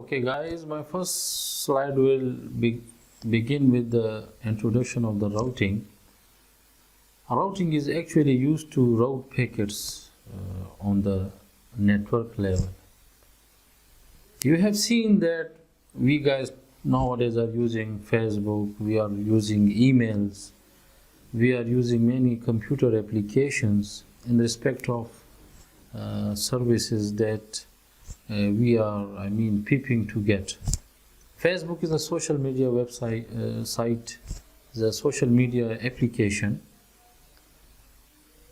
Okay guys, my first slide will begin with the introduction of the routing. Routing is actually used to route packets on the network level. You have seen that we guys nowadays are using Facebook, we are using emails, we are using many computer applications in respect of services that we are, peeping to get. Facebook is a social media website, site, the social media application.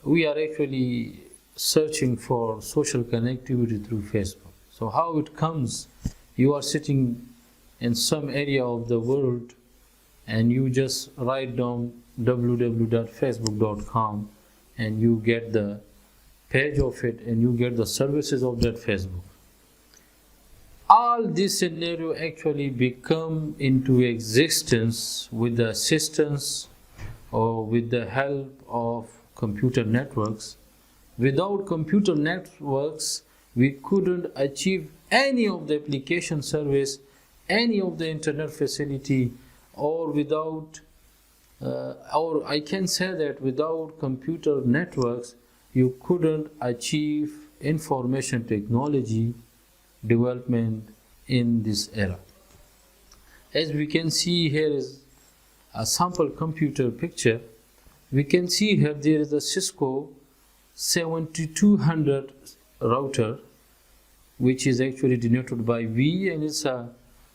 We are actually searching for social connectivity through Facebook. So how it comes, you are sitting in some area of the world and you just write down www.facebook.com and you get the page of it and you get the services of that Facebook. All this scenario actually become into existence with the assistance or with the help of computer networks. Without computer networks, we couldn't achieve any of the application service, any of the internet facility, or without, or I can say that without computer networks, you couldn't achieve information technology development in this era. As we can see, here is a sample computer picture. We can see here there is a Cisco 7200 router, which is actually denoted by V, and it's a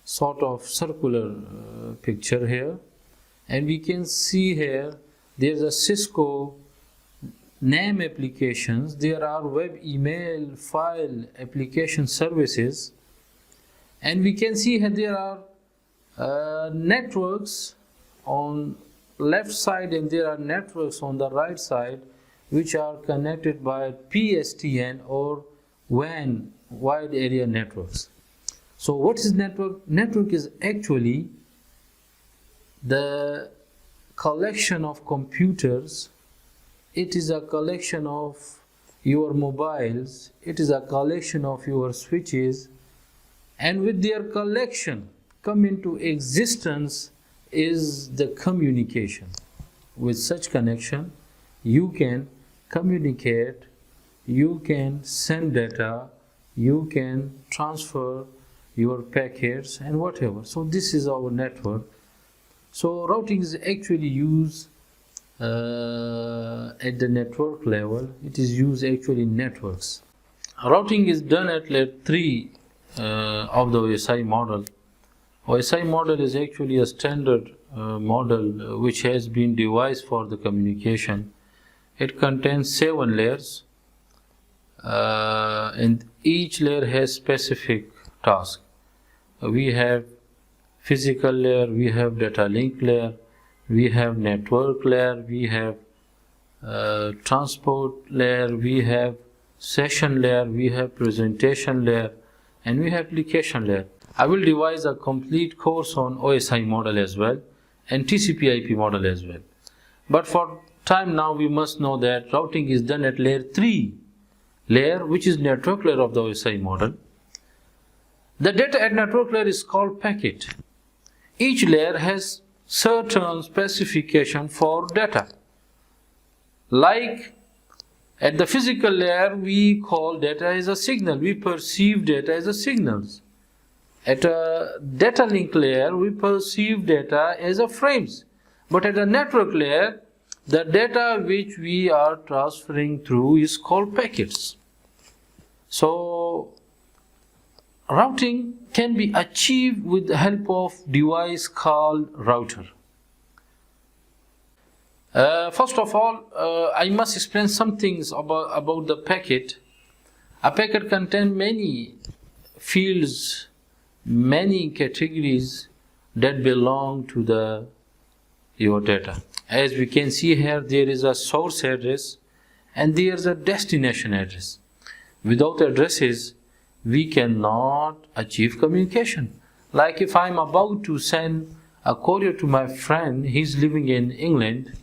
sort of circular picture here. And we can see here there's a Cisco name applications, there are web email file application services, and we can see here there are networks on left side and there are networks on the right side which are connected by PSTN or WAN, wide area networks. So what is network? Network is actually the collection of computers. It is a collection of your mobiles, it is a collection of your switches, and with their collection come into existence is the communication. With such connection, you can communicate, you can send data, you can transfer your packets and whatever. So this is our network. So routing is actually used at the network level. It is used actually in networks. Routing is done at layer 3 of the OSI model. OSI model is actually a standard model which has been devised for the communication. It contains 7 layers and each layer has specific task. We have physical layer, we have data link layer, we have network layer, we have transport layer, we have session layer, we have presentation layer, and we have application layer. I will devise a complete course on OSI model as well and TCP/IP model as well. But for time now, we must know that routing is done at layer 3 layer, which is network layer of the OSI model. The data at network layer is called packet. Each layer has certain specification for data. Like at the physical layer, we call data as a signal. We perceive data as a signals. At a data link layer, we perceive data as a frames. But at a network layer, the data which we are transferring through is called packets. So routing can be achieved with the help of device called router. First of all, I must explain some things about the packet. A packet contains many fields, many categories that belong to your data. As we can see here, there is a source address and there is a destination address. Without addresses, we cannot achieve communication. Like if I'm about to send a courier to my friend, he's living in England,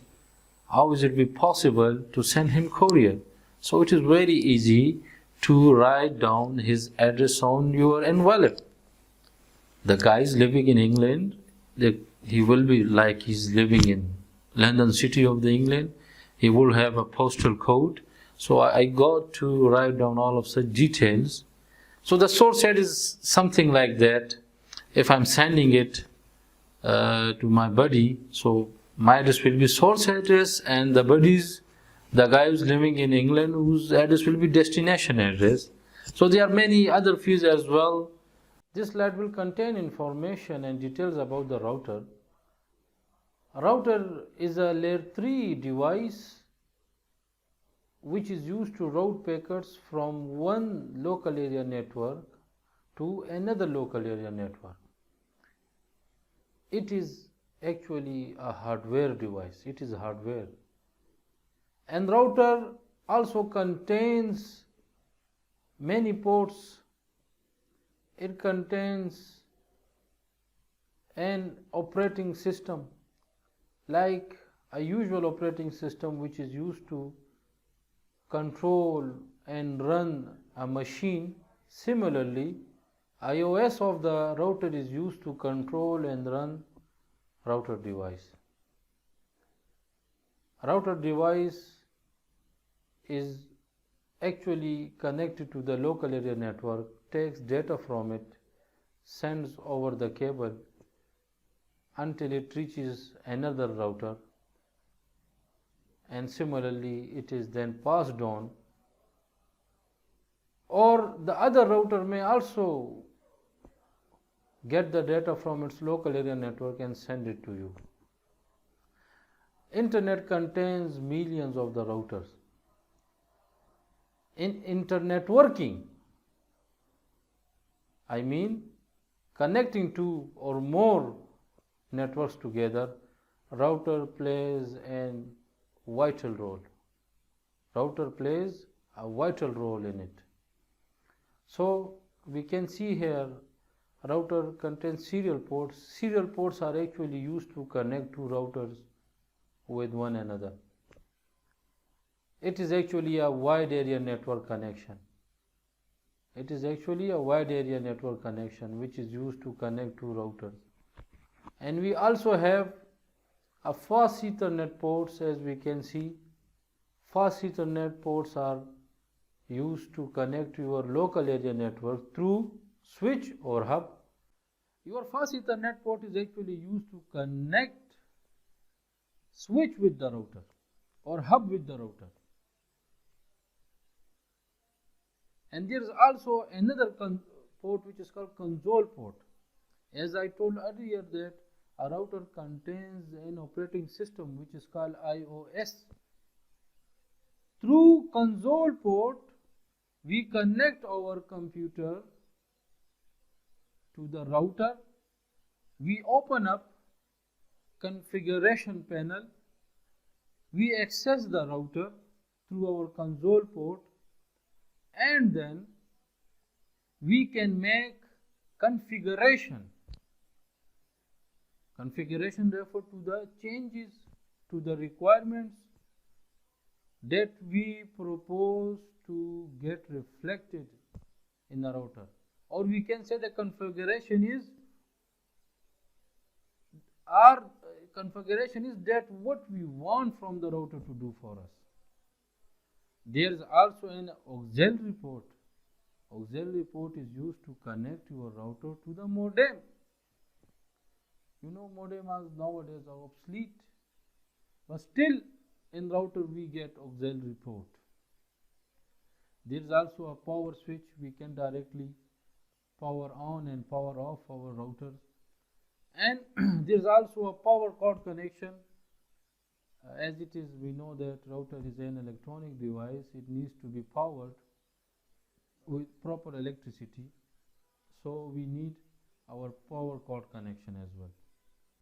how is it be possible to send him courier? So it is very easy to write down his address on your envelope. The guy is living in England, he will be like he's living in London City of the England. He will have a postal code. So I got to write down all of such details. So the source head is something like that. If I'm sending it to my buddy, so my address will be source address, and the buddy's, the guy who's living in England, whose address will be destination address. So there are many other fields as well. This slide will contain information and details about the router. A router is a layer 3 device which is used to route packets from one local area network to another local area network. It is actually a hardware device. It is hardware. And router also contains many ports. It contains an operating system, like a usual operating system which is used to control and run a machine. Similarly, iOS of the router is used to control and run router device. Router device is actually connected to the local area network, takes data from it, sends over the cable until it reaches another router, and similarly it is then passed on, or the other router may also get the data from its local area network and send it to you. Internet contains millions of the routers. In internetworking, I mean connecting two or more networks together, router plays a vital role. Router plays a vital role in it. So we can see here, router contains serial ports. Serial ports are actually used to connect two routers with one another. It is actually a wide area network connection. It is actually a wide area network connection which is used to connect two routers. And we also have a fast Ethernet ports. As we can see, fast Ethernet ports are used to connect your local area network through switch or hub. Your fast Ethernet port is actually used to connect switch with the router or hub with the router. And there is also another port which is called console port. As I told earlier that a router contains an operating system which is called iOS. Through console port, we connect our computer to the router. We open up configuration panel. We access the router through our console port, and then we can make configuration. Configuration refer to the changes to the requirements that we propose to get reflected in the router. Or we can say the configuration is that what we want from the router to do for us. There is also an auxiliary port. Auxiliary port is used to connect your router to the modem. You know, modems nowadays are obsolete, but still in router we get auxiliary port. There is also a power switch. We can directly power on and power off our routers. And there is also a power cord connection. As it is, we know that router is an electronic device. It needs to be powered with proper electricity. So we need our power cord connection as well.